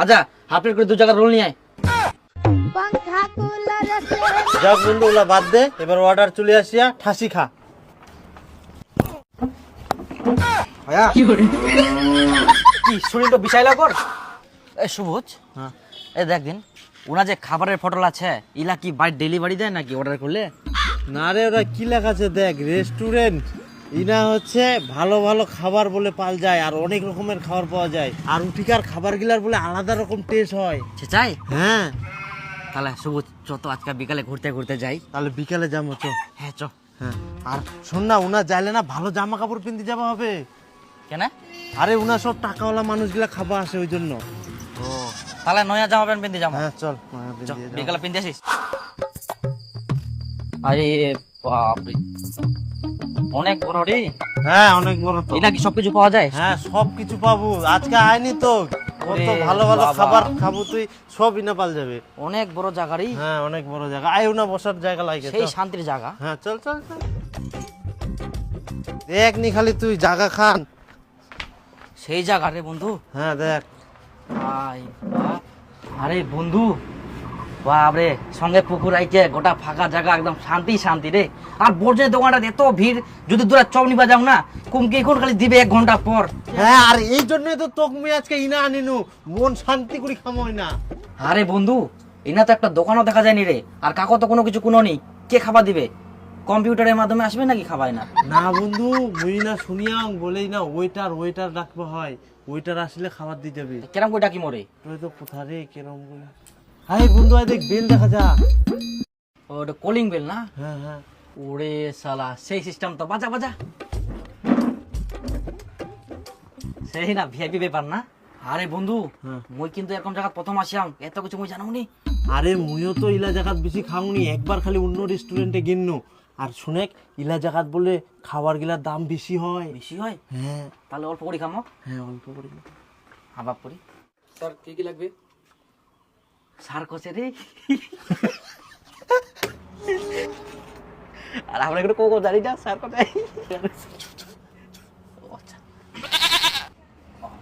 আচ্ছা half plate করে 2 জায়গার রোল নিয়ে আয়। যাক বন্ধু ওগুলা বাদ দে, এবার অর্ডার চলে আসিয়া ঠাসি খা। ভাইয়া কি শরীর তো বিশাইলা কর। এই সবুজ, হ্যাঁ এই দেখ দিন ওনা যে খাবারের ফটো আছে ইলা কি বাইরে ডেলিভারি দেয় নাকি অর্ডার করলে? না রে, ওরা কি লেখা আছে দেখ, রেস্টুরেন্ট। ইনা হচ্ছে ভালো ভালো খাবার বলে পাল যায়, আর অনেক রকমের খাবার পাওয়া যায়, আর উঠিকার খাবার গিলার বলে আলাদা রকম টেস্ট হয়। চাই হ্যাঁ তাহলে সবুজ চ তো আজকে বিকালে ঘুরতে ঘুরতে যাই। তাহলে বিকালে যাবো চ। হ্যাঁ চ। হ্যাঁ আর শোন না, উনা যাইলে না ভালো জামা কাপড় পিনতে যাওয়া হবে। কেন? আরে উনা সব টাকাওয়ালা মানুষগুলা খাবা আসে ওই জন্য। ও তাহলে নয়া জামা প্যান্ট পিনতে যাবো। হ্যাঁ চল বিকালে পিনতে আসিস। আরে বাপরে অনেক বড় রে। হ্যাঁ অনেক বড় তো। এটা কি সবকিছু পাওয়া যায়? হ্যাঁ সব কিছু পাবো, আজকে আয়নি তো কত ওরে ভালো ভালো বাবা। খাবার খাবো, তুই সব ইনা পাল যাবে। অনেক বড় জায়গারই, হ্যাঁ অনেক বড় জায়গা, আয় উনা বসার জায়গা লাগে। সেই শান্তির জায়গা। হ্যাঁ চল চল চল। দেখ নি খালি তুই জায়গা খান। সেই জায়গা রে বন্ধু। হ্যাঁ দেখ। ভাই বাহ। আরে বন্ধু বাপরে, সঙ্গে পুকুর আইছে, গোটা ফাঁকা জায়গা, একদম শান্তি শান্তি রে। আর বর্জনের দোকানটা এত ভিড়, যদি তোরা চপ নিবা যাও না কুমকি এখন খালি দিবে 1 ঘন্টা পর। হ্যাঁ আর এই জন্যই তো তোকে আজকে ইনা আনিনু, মন শান্তি করে খামোই না। আরে বন্ধু এনা তো একটা দোকানও দেখা যায়নি রে, আর কাকো তো কোনো কিছু কোনো নেই, কে খাবার দিবে? কম্পিউটারের মাধ্যমে আসবে নাকি খাবাই না? না বন্ধু মুই না শুনিয়াম বলেই না ওয়েটার ওয়েটার ডাকবো হয়, ওয়েটার আসলে খাবার দিয়ে যাবে। কেরম কই ডাকি মরে? তুই তো কোথা রে কেরম বলে। হাই বন্ধু আয় দেখ বেল দেখা যা। ওটা কলিং বেল না? হ্যাঁ হ্যাঁ ওরে শালা সেই সিস্টেম তো, বাজা বাজা। সেই না ভিআইপি ব্যাপার না? আরে বন্ধু হ্যাঁ। মুই কিন্তু এরকম জায়গা প্রথম আসিয়াম, এত কিছু মুই জানামুনি। আরে মুইও তো ইলা জায়গাত বেশি খাওনি, একবার খালি অন্য রেস্টুরেন্টে গেন্নু। আর শুনেক ইলা জায়গাত বলে খাবার গিলার দাম বেশি হয়। বেশি হয়? হ্যাঁ তাহলে অল্প করে খামো। হ্যাঁ অল্প করে। হাবাব করি। স্যার কি কি লাগবে? স্যার কসে রে। আর আমরা একটু কোকো জানি না স্যার কোথায়। ও আচ্ছা।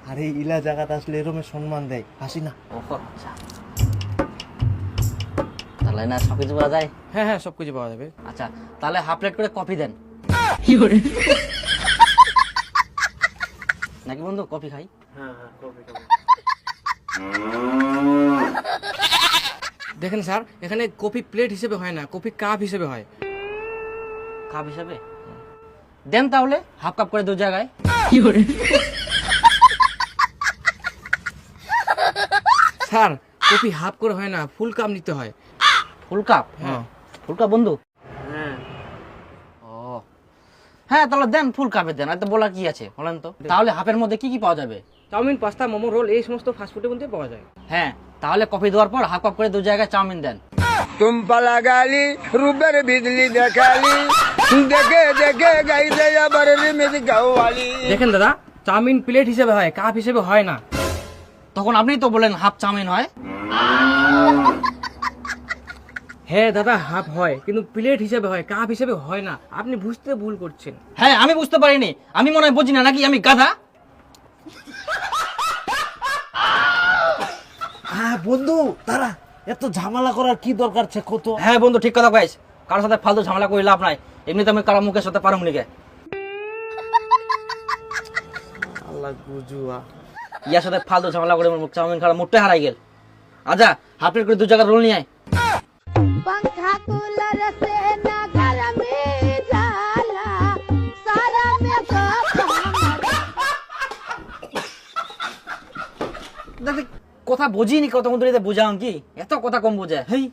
আরে ইলা জায়গাত আসলে এরমে সম্মান দেয়, হাসি না। ও আচ্ছা। তাহলে না সব কিছু পাওয়া যায়? হ্যাঁ হ্যাঁ সব কিছু পাওয়া যাবে। আচ্ছা তাহলে হাফ প্লেট করে কফি দেন। নাকি বন্ধু কফি খাই? হ্যাঁ হ্যাঁ কবে কবে। দেখেন স্যার, এখানে কফি প্লেট হিসেবে হয় না, কফি কাপ হিসেবে হয়। কাপ হিসাবে দেন তাহলে হাফ কাপ করে 2 জায়গায়। স্যার কফি হাফ করে হয় না, ফুল কাপ নিতে হয়। ফুল কাপ? হ্যাঁ। ফুল কাপ বন্ধু? হ্যাঁ ও হ্যাঁ তাহলে দেন ফুল কাপে দেন, আর তো বলা কি আছে বলেন তো। তাহলে হাফের মধ্যে কি কি পাওয়া যাবে? চাউমিন, পাস্তা, মোমো, রোল এই সমস্ত ফাস্টফুডের মধ্যে পাওয়া যায়। হ্যাঁ তাহলে কফি দেওয়ার পর হাফ কাপ করে 2 জায়গায় চাউমিন দেন। तुम पला गाली रूबर बिजली देखाली देखे देखे गई दे बरली में गाँव वाली। দেখেন দাদা, চাউমিন প্লেট হিসেবে হয়, কাপ হিসেবে হয় না। তখন আপনি তো বলেন হাফ চাউমিন হয়। হ্যাঁ দাদা হাফ হয়, কিন্তু প্লেট হিসেবে হয়, কাপ হিসেবে হয় না। আপনি বুঝতে ভুল করছেন। হ্যাঁ আমি বুঝতে পারিনি, আমি মনে হয় বুঝি না, নাকি আমি গাধা? হ্যাঁ বন্ধু তারা এত ঝামেলা করার কি দরকার ছে কত। হ্যাঁ বন্ধু ঠিক কথা কইস, কারোর সাথে ফালতু ঝামেলা করে লাভ নাই। এমনিতে আমি কারো মুখের সাথে পারুম নিকে। আল্লাহ বুঝুয়া। ইয়ার সাথে ফালতু ঝামেলা করে মুখ চাউমিন খাওয়া মুখটা হারাই গেল। আচ্ছা হাফ প্লেট করে 2 জায়গার রোল নিয়ে আয়। पंखा कूलर से न घर में जाला सारा में দেখ কথা বুঝিনি, কত মন্ত্রীতে বুঝাও কি, এত কথা কম বুঝে। হেই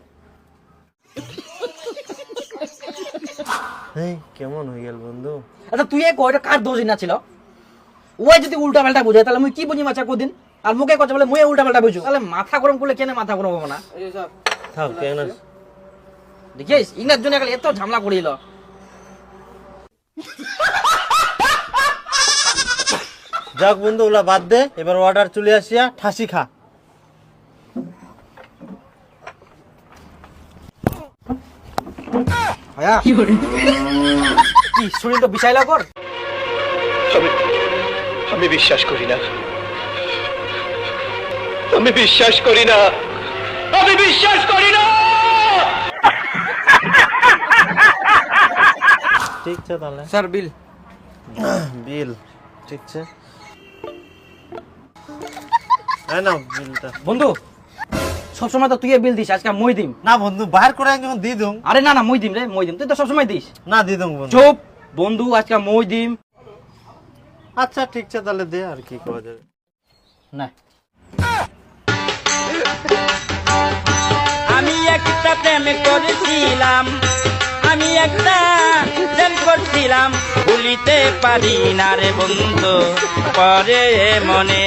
এই কেমন হয়ে গেল বন্ধু? আচ্ছা তুই এক ওইটা কার দোষ না ছিল? ওই যদি উল্টা পাল্টা বুঝে তাহলে মুই কি বুঝি মাছা কোদিন? আর মুখে কথা বলে মুই উল্টা পাল্টা বুঝু, তাহলে মাথা গরম করলে কেন মাথা গরম হবে না? থাক কেন। দেখিস ইনার জন্য এত ঝামেলা করিল। যাক বন্ধু ওগুলা বাদ দে, এবার অর্ডার চলে আসিয়া ঠাসি খা। ভাইয়া কি শরীর তো বিশাইলা কর। আমি বিশ্বাস করি না আমি বিশ্বাস করি না, আমি বিশ্বাস করি না। ঠিক আছে তাহলে স্যার বিল। বিল ঠিক আছে, এই নাও বিলটা। বন্ধু সবসময় তো তুই বিল দিস, আজকে মই দিম। না বন্ধু বাহির করে আমি যখন দিয়ে দুম। আরে না না মই দিম রে, মই দিম, তুই তো সবসময় দিস। না দিয়ে দুম বন্ধু। চুপ বন্ধু, আজকে মই দিম। আচ্ছা ঠিক আছে তাহলে দে, আর কি করা যাবে। না আমি একটা প্রেম করেছিলাম, আমি একটা প্রেম করছিলাম, ভুলিতে পারি না রে বন্ধু, পরে মনে